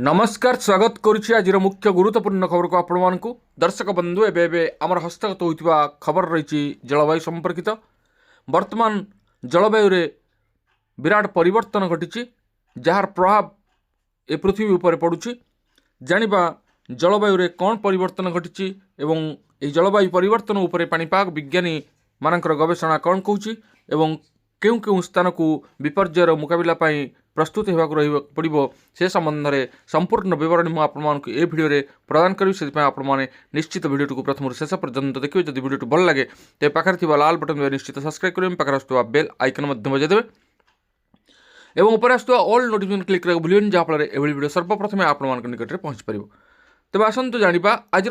नमस्कार स्वागत करुछि आज मुख्य गुरुत्वपूर्ण खबर को आपण मानकु दर्शक बंधु एबे आमर हस्तगत होइतिबा खबर रही जलवायु संपर्कित। वर्तमान जलवायु रे विराट परिवर्तन घटी जार प्रभाव ए पृथ्वी उपर पड़ुछि। जानिबा जलवायु रे कौन परिवर्तन घटी एवं ए जलवायु परिवर्तन उपर पाणीपाग विज्ञानी मानकर गवेषणा कौन कहूछि एवं केउ केउ स्थान को विपर्ययर मुकाबला पाई प्रस्तुत होगा पड़ो से संबंध में संपूर्ण विवरण मुझे आपको ये भिडियो प्रदान करी से आपने निश्चित भिडियो को प्रथम शेष पर्यंत देखिए। जब भिडियो भल लगे तो पाखे थी लाल बटन निश्चित सब्सक्राइब करेंगे, पाखे आसुवा बेल आइकन बजाइदेवे और ऊपर आसुवा ऑल नोटिफिकेशन क्लिक करने भूलें जहाँफल ये भिडियो सर्वप्रथम आप निकट में पहुँच पार। तेज आसतु जाना आज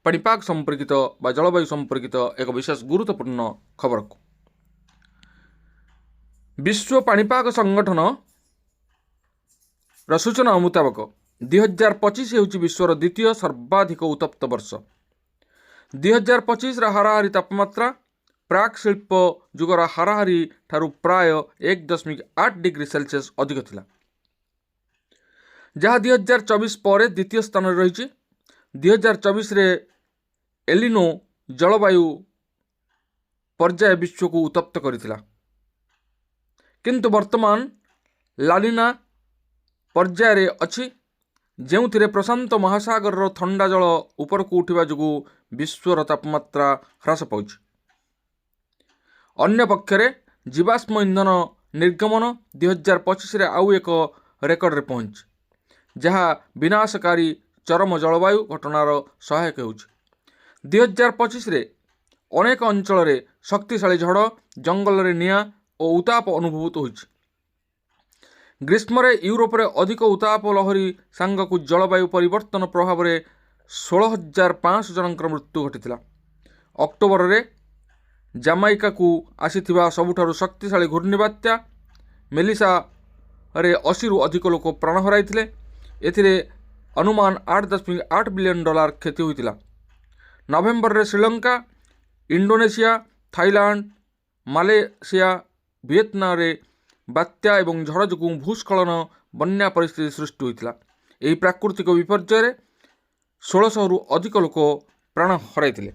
पाणीपाग संपर्कित बा जलवायु संपर्कित एक विशेष गुरुत्वपूर्ण खबर को। विश्व पाणीपाग संगठन सूचना मुताबक 2025 होउछि विश्वर द्वितीय सर्वाधिक उत्तप्त वर्ष। 2025 हाराहारी तापमात्रा प्राक शिल्प जुगर हाराहारी ठारू प्राय 1.8 डिग्री सेल्सियस अधिक थिला, जहाँ 2024 पर द्वितीय स्थान रही। 2024 रे एलिनो जलवायु पर्याय विश्व को उत्तप्त करथिला, किंतु वर्तमान लालिना पर्याय अच्छी जो प्रशांत महासागर थंडा जल ऊपर को उठा जो विश्वर तापमात्रा ह्रास पाउछि। अन्य पक्षरे जीवाश्म इंधन निर्गमन 2025 रे आउ एक रेकर्ड रे पहुंच, जहाँ विनाशकारी चरम जलवायु घटनार सहायक होउछि। 2025 रे अनेक अंचल रे शक्तिशाली झड़, जंगल रे निया और उताप अनुभूत होइछि। ग्रीष्म यूरोप रे अधिक उताप लहरी सांगक जलवायु परिवर्तन प्रभाव में 16,500 जनकर मृत्यु घटी। अक्टोबर रे जामाइका को आसीथिबा सबुठारु शक्तिशाली घूर्णिबात्या मेलिसा रे 80 रु अधिक लोक प्राण हराइथिले। एथिरे अनुमान $8.8 बिलियन क्षति होइतिला। नवेम्बर रे Sri Lanka, Indonesia, Thailand, Malaysia, Vietnam रे बात्या एवं झड़ जो भूस्खलन बन्या परिस्थिति सृष्टि होता। यही प्राकृतिक विपर्यय 1600 रु अधिक लोक प्राण हराइथिले।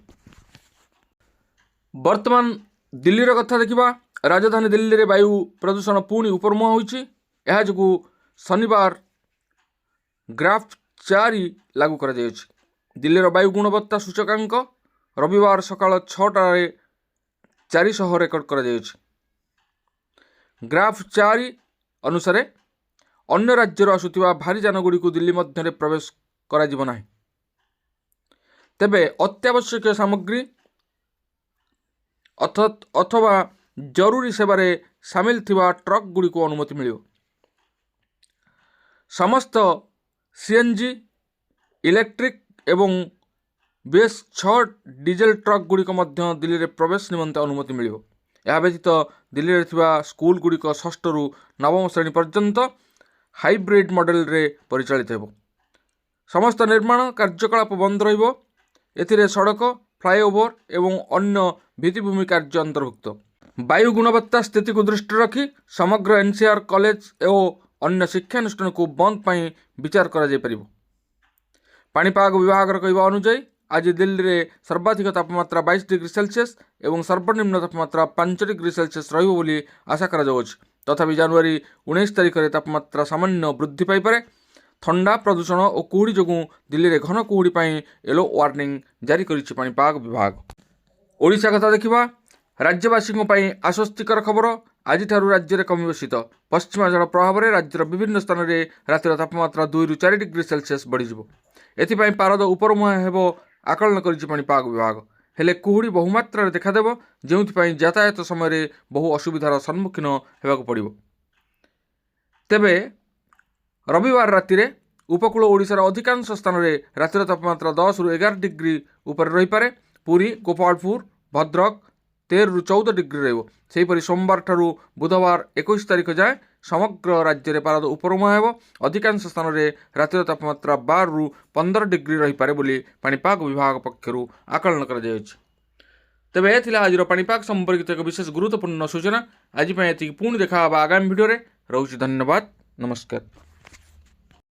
वर्तमान दिल्लीर कथा देखिबा। राजधानी दिल्ली रे वायु प्रदूषण पुणी उपरमुहा होइछि। एहा जो शनिवार ग्राफ 4 लागू करा जायछि। दिल्लीर वायु गुणवत्ता सूचकांक रविवार सकाळ 6टारे 400 रेकर्ड करा जायछि। ग्राफ 4 अनुसार अन्य राज्यर आसुथिबा भारी जानगुड़ी को दिल्ली मध्य प्रवेश करा जिवो नाही। तेबे अत्यावश्यक सामग्री अथवा जरूरी सेवारे सामिल थिबा ट्रक गुड़ी को अनुमति मिलियो। समस्त सीएनजी, इलेक्ट्रिक एवं बेस 6 डीजेल ट्रक गुड़िक मध्य दिल्ली रे प्रवेश निमंते अनुमति मिलियो। यह व्यतीत दिल्ली रे थिबा स्कूल गुड़िक 6ष्ठ रु 9म श्रेणी पर्यंत हाइब्रिड मॉडल रे परिचालित हेबो। समस्त निर्माण कार्यकलाप बंद रहिबो। एथिरे सड़क, फ्लाईओवर एवं अन्य भित्तिभूमि कार्य अंतर्भुक्त। वायु गुणवत्ता स्थिति को दृष्टि रखी समग्र एनसीआर कॉलेज एवं अन्य शिक्षानुष्ठान को बंद पाई विचार करा जाय परिबो। पाणीपाग विभाग कहवा अनुसार आज दिल्ली रे सर्वाधिक तापमात्रा 22 डिग्री सेल्सियस एवं सर्वनिम्न तापमात्रा 5 डिग्री सेल्सियस रहिबो बोली आशा करा जाउछि। तथापि जनवरी 19 तारिख रे तापमात्रा सामान्य वृद्धि पाई पारे। ठंडा, प्रदूषण और कुहुड़ी जोगु दिल्ली रे घन कुहुड़ी पाई येलो वार्निंग जारी करिछि पाणीपाग विभाग। ओडिशा कथा देखिबा। राज्यवासी पाई आश्वस्तिकर खबर। आज राज्य में कमिब शीत। पश्चिमा जल प्रभाव में राज्यर विभिन्न स्थान में रातिर तापमात्रा 2 रु 4 डिग्री सेल्सियस बढ़ीजिवो। एथिपाई पारद उपरमुहा हेबो आकलन करिछि पाणीपाग विभाग। हेले कुहुड़ी बहुमात्रा देखादेव, जोंथिपाई यातायात समय बहु असुविधार सम्मुखीन हेबाकु पड़िबो। तेबे रविवार राति उपकूल ओडिशार अधिकांश स्थान में रातिर तापमात्रा 10 रु 11 डिग्री उपर रही पारे। पुरी, गोपालपुर, भद्रक 13 रु 14 डिग्री रहिबो। सेहीपरि सोमवार ठारू बुधवार 21 तारिख जाए समग्र राज्य में पारद उपरमुहा हेबो। अधिकांश स्थान में रातिर तापमात्रा 12 रु 15 डिग्री रही पारे बोली पाणीपाग विभाग पक्षरु आकलन करा जायछि। तेबे ए थिला आजिर पाणीपाग संपर्कित एक विशेष गुरुत्वपूर्ण सूचना। आज पुणी देखा आगामी भिडियो रे। रहुछि धन्यवाद, नमस्कार।